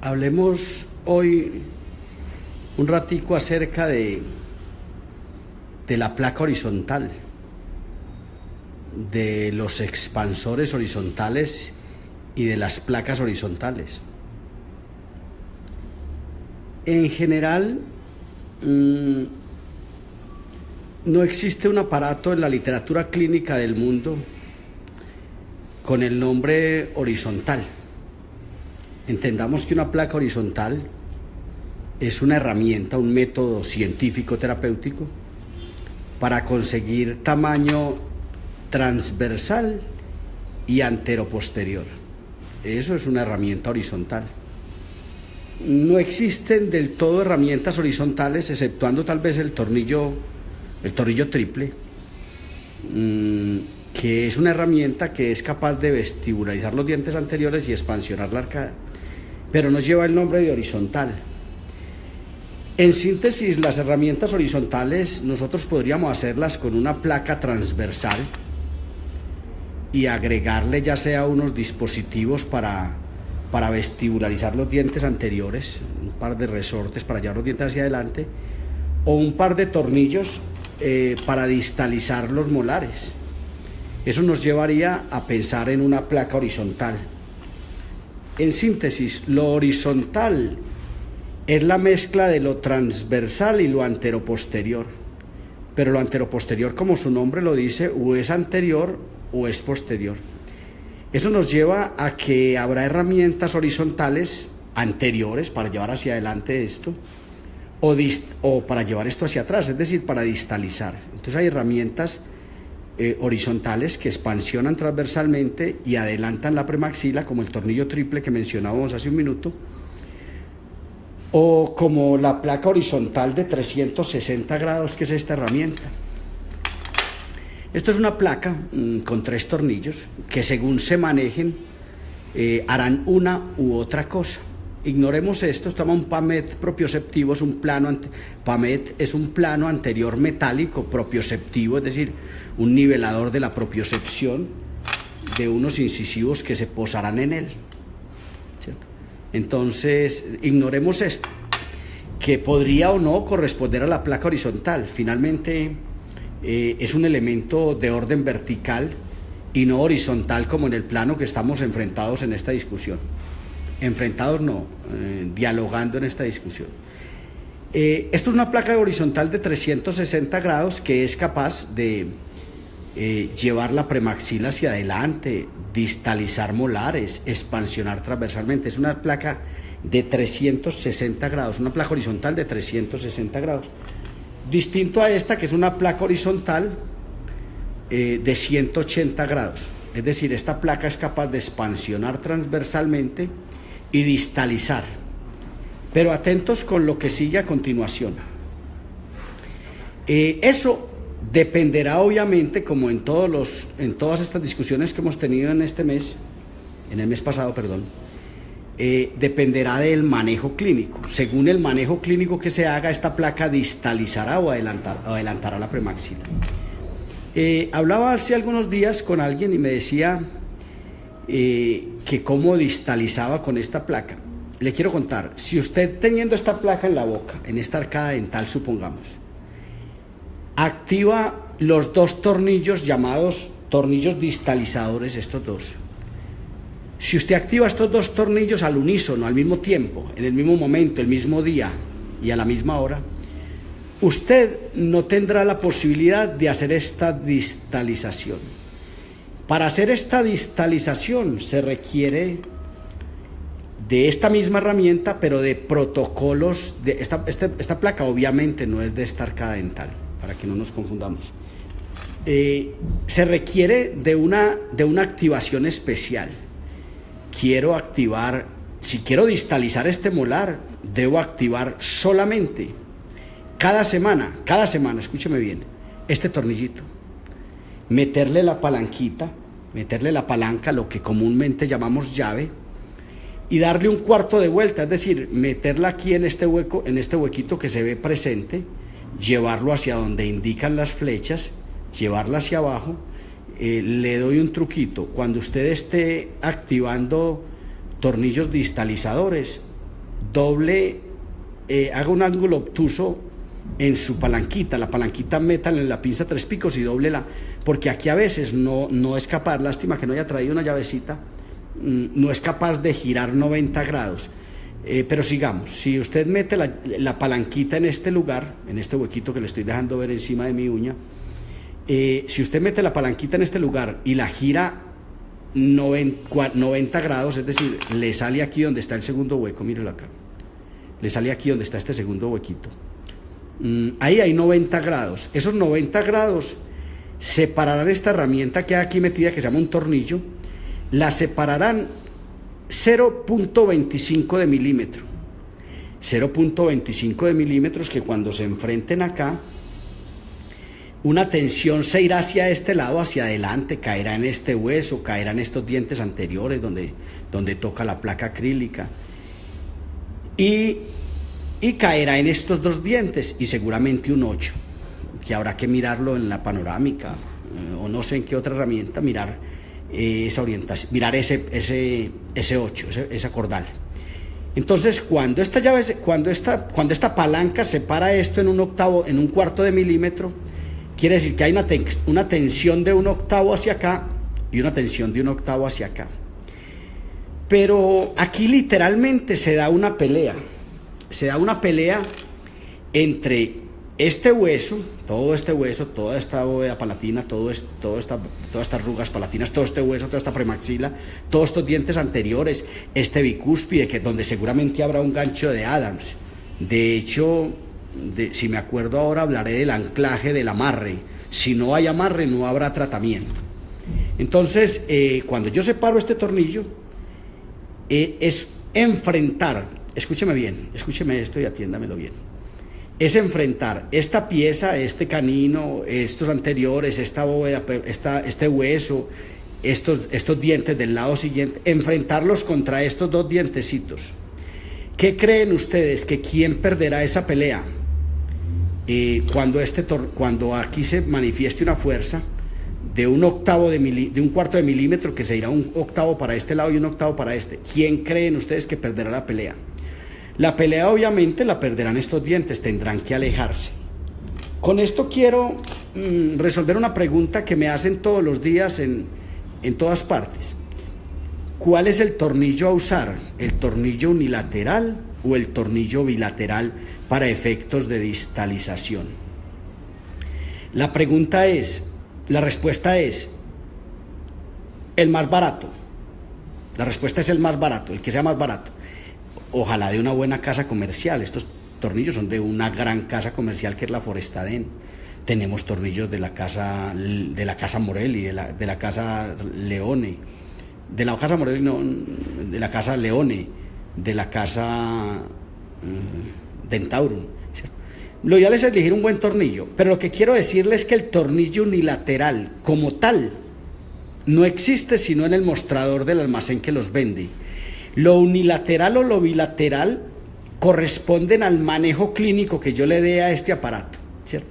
Hablemos hoy un ratico acerca de la placa horizontal, de los expansores horizontales y de las placas horizontales. En general, no existe un aparato en la literatura clínica del mundo con el nombre horizontal. Entendamos que una placa horizontal es una herramienta, un método científico terapéutico para conseguir tamaño transversal y anteroposterior. Eso es una herramienta horizontal. No existen del todo herramientas horizontales, exceptuando tal vez el tornillo triple, que es una herramienta que es capaz de vestibularizar los dientes anteriores y expansionar la arcada, pero no lleva el nombre de horizontal. En síntesis, las herramientas horizontales nosotros podríamos hacerlas con una placa transversal y agregarle ya sea unos dispositivos para vestibularizar los dientes anteriores, un par de resortes para llevar los dientes hacia adelante, o un par de tornillos para distalizar los molares. Eso nos llevaría a pensar en una placa horizontal. En síntesis, lo horizontal es la mezcla de lo transversal y lo anteroposterior, pero lo anteroposterior, como su nombre lo dice, o es anterior o es posterior. Eso nos lleva a que habrá herramientas horizontales anteriores para llevar hacia adelante esto, o para llevar esto hacia atrás, es decir, para distalizar. Entonces hay herramientas horizontales que expansionan transversalmente y adelantan la premaxila, como el tornillo triple que mencionábamos hace un minuto, o como la placa horizontal de 360 grados, que es esta herramienta. Esto es una placa con 3 tornillos que, según se manejen, harán una u otra cosa. Ignoremos esto. Toma un PAMET propioceptivo, PAMET es un plano anterior metálico propioceptivo, es decir, un nivelador de la propiocepción de unos incisivos que se posarán en él, ¿cierto? Entonces, ignoremos esto, que podría o no corresponder a la placa horizontal. Finalmente, es un elemento de orden vertical y no horizontal, como en el plano que estamos enfrentados en esta discusión. Enfrentados no, dialogando en esta discusión. Esto es una placa horizontal de 360 grados que es capaz de llevar la premaxila hacia adelante, distalizar molares, expansionar transversalmente. Es una placa de 360 grados, una placa horizontal de 360 grados. Distinto a esta, que es una placa horizontal de 180 grados. Es decir, esta placa es capaz de expansionar transversalmente y distalizar. Pero atentos con lo que sigue a continuación. Eso dependerá obviamente, como en todas estas discusiones que hemos tenido en el mes pasado, dependerá del manejo clínico. Según el manejo clínico que se haga, esta placa distalizará o adelantará la premaxila. Hablaba hace algunos días con alguien y me decía que cómo distalizaba con esta placa. Le quiero contar, si usted, teniendo esta placa en la boca, en esta arcada dental, supongamos, activa los 2 tornillos llamados tornillos distalizadores, estos dos. Si usted activa estos 2 tornillos al unísono, al mismo tiempo, en el mismo momento, el mismo día y a la misma hora, usted no tendrá la posibilidad de hacer esta distalización. Para hacer esta distalización se requiere de esta misma herramienta, pero de protocolos. Esta placa obviamente no es de esta arcada dental, para que no nos confundamos. Se requiere de una activación especial. Si quiero distalizar este molar, debo activar solamente cada semana, escúcheme bien, este tornillito, meterle la palanca, lo que comúnmente llamamos llave, y darle un cuarto de vuelta, es decir, meterla aquí en este hueco, en este huequito que se ve presente, llevarlo hacia donde indican las flechas, llevarla hacia abajo. Le doy un truquito: cuando usted esté activando tornillos distalizadores, haga un ángulo obtuso en su palanquita, la palanquita métala en la pinza 3 picos y dóblela, porque aquí a veces no es capaz, lástima que no haya traído una llavecita, no es capaz de girar 90 grados. Pero sigamos, si usted mete la palanquita en este lugar, en este huequito que le estoy dejando ver encima de mi uña, si usted mete la palanquita en este lugar y la gira 90 grados, es decir, le sale aquí donde está el segundo hueco, mírelo acá, le sale aquí donde está este segundo huequito, ahí hay 90 grados, esos 90 grados separarán esta herramienta que hay aquí metida, que se llama un tornillo, la separarán 0.25 de milímetro, 0.25 de milímetros, que cuando se enfrenten acá, una tensión se irá hacia este lado, hacia adelante, caerá en este hueso, caerá en estos dientes anteriores donde toca la placa acrílica, y caerá en estos dos dientes, y seguramente un 8, que habrá que mirarlo en la panorámica, o no sé en qué otra herramienta, mirar esa orientación, mirar ese 8, esa cordal. Entonces, cuando esta palanca separa esto en un cuarto de milímetro, quiere decir que hay una tensión de 1/8 hacia acá y una tensión de 1/8 hacia acá. Pero aquí literalmente se da una pelea entre este hueso, toda esta bóveda palatina, todas estas rugas palatinas, todo este hueso, toda esta premaxila, todos estos dientes anteriores, este bicúspide, donde seguramente habrá un gancho de Adams. De hecho, si me acuerdo ahora, hablaré del anclaje, del amarre. Si no hay amarre, no habrá tratamiento. Entonces, cuando yo separo este tornillo, es enfrentar, escúcheme bien, escúcheme esto y atiéndamelo bien. Es enfrentar esta pieza, este canino, estos anteriores, esta bóveda, este hueso, estos dientes del lado siguiente, enfrentarlos contra estos dos dientecitos. ¿Qué creen ustedes? ¿Que quién perderá esa pelea? Cuando aquí se manifieste una fuerza de un cuarto de milímetro, que se irá 1/8 para este lado y 1/8 para este, ¿quién creen ustedes que perderá la pelea? La pelea obviamente la perderán estos dientes, tendrán que alejarse. Con esto quiero resolver una pregunta que me hacen todos los días en todas partes. ¿Cuál es el tornillo a usar? ¿El tornillo unilateral o el tornillo bilateral para efectos de distalización? La respuesta es el más barato. La respuesta es el más barato, el que sea más barato. Ojalá de una buena casa comercial. Estos tornillos son de una gran casa comercial que es la Forestaden. Tenemos tornillos de la casa Morelli, de la casa Leone, de la casa Morelli, no, de la casa Leone, de la casa Dentaurum. Lo ideal es elegir un buen tornillo, pero lo que quiero decirles es que el tornillo unilateral como tal no existe sino en el mostrador del almacén que los vende. Lo unilateral o lo bilateral corresponden al manejo clínico que yo le dé a este aparato, ¿cierto?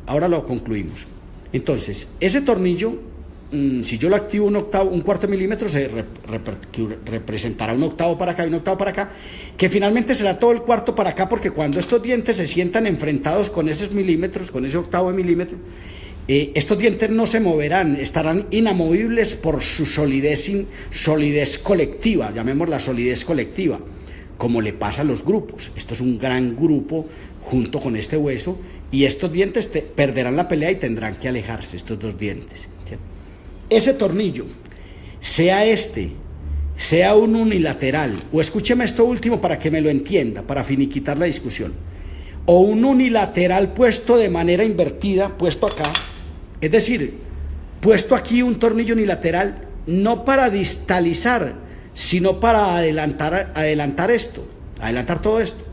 Ahora lo concluimos. Entonces, ese tornillo, si yo lo activo un cuarto de milímetro, se representará 1/8 para acá y 1/8 para acá, que finalmente será todo el cuarto para acá, porque cuando estos dientes se sientan enfrentados con esos milímetros, con ese 1/8 de milímetro, estos dientes no se moverán, estarán inamovibles por su solidez colectiva, llamémosla solidez colectiva, como le pasa a los grupos. Esto es un gran grupo junto con este hueso, y estos dientes perderán la pelea y tendrán que alejarse, estos dos dientes, ¿cierto? Ese tornillo, sea un unilateral, o escúcheme esto último para que me lo entienda, para finiquitar la discusión, o un unilateral puesto de manera invertida, puesto acá, es decir, puesto aquí un tornillo unilateral, no para distalizar, sino para adelantar todo esto.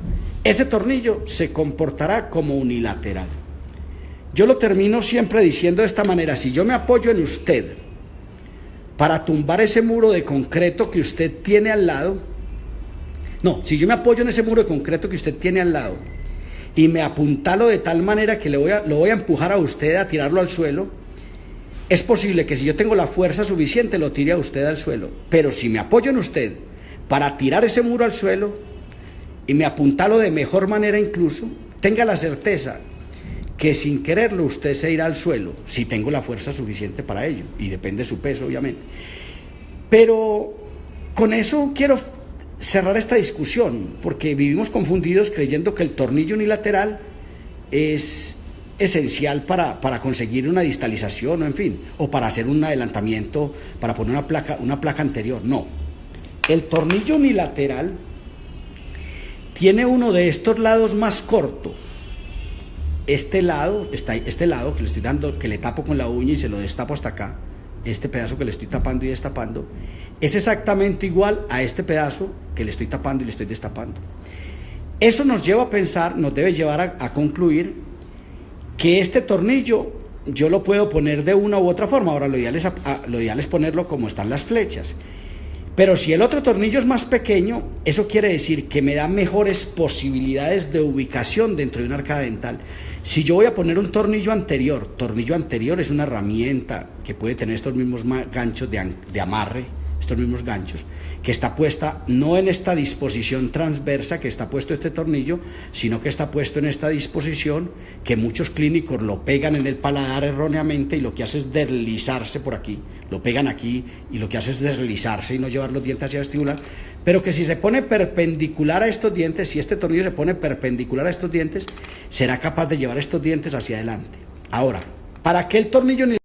Ese tornillo se comportará como unilateral. Yo lo termino siempre diciendo de esta manera: si yo me apoyo en usted para tumbar ese muro de concreto que usted tiene al lado, si yo me apoyo en ese muro de concreto que usted tiene al lado y me apuntalo de tal manera que lo voy a empujar a usted a tirarlo al suelo, es posible que si yo tengo la fuerza suficiente lo tire a usted al suelo. Pero si me apoyo en usted para tirar ese muro al suelo y me apuntalo de mejor manera incluso, tenga la certeza que sin quererlo usted se irá al suelo, si tengo la fuerza suficiente para ello, y depende de su peso obviamente. Pero con eso quiero cerrar esta discusión, porque vivimos confundidos creyendo que el tornillo unilateral es esencial para conseguir una distalización, o en fin, o para hacer un adelantamiento, para poner una placa anterior. No, el tornillo unilateral tiene uno de estos lados más corto. Este lado que le estoy dando, que le tapo con la uña y se lo destapo hasta acá, este pedazo que le estoy tapando y destapando, es exactamente igual a este pedazo que le estoy tapando y le estoy destapando. Eso nos lleva a pensar, nos debe llevar a concluir que este tornillo yo lo puedo poner de una u otra forma. Ahora lo ideal es ponerlo como están las flechas. Pero si el otro tornillo es más pequeño, eso quiere decir que me da mejores posibilidades de ubicación dentro de una arcada dental. Si yo voy a poner un tornillo anterior es una herramienta que puede tener estos mismos ganchos de amarre, estos mismos ganchos, que está puesta no en esta disposición transversa que está puesto este tornillo, sino que está puesto en esta disposición que muchos clínicos lo pegan en el paladar erróneamente y lo que hace es deslizarse por aquí, lo pegan aquí y lo que hace es deslizarse y no llevar los dientes hacia vestibular, pero que si se pone perpendicular a estos dientes, si este tornillo se pone perpendicular a estos dientes, será capaz de llevar estos dientes hacia adelante. Ahora, ¿para qué el tornillo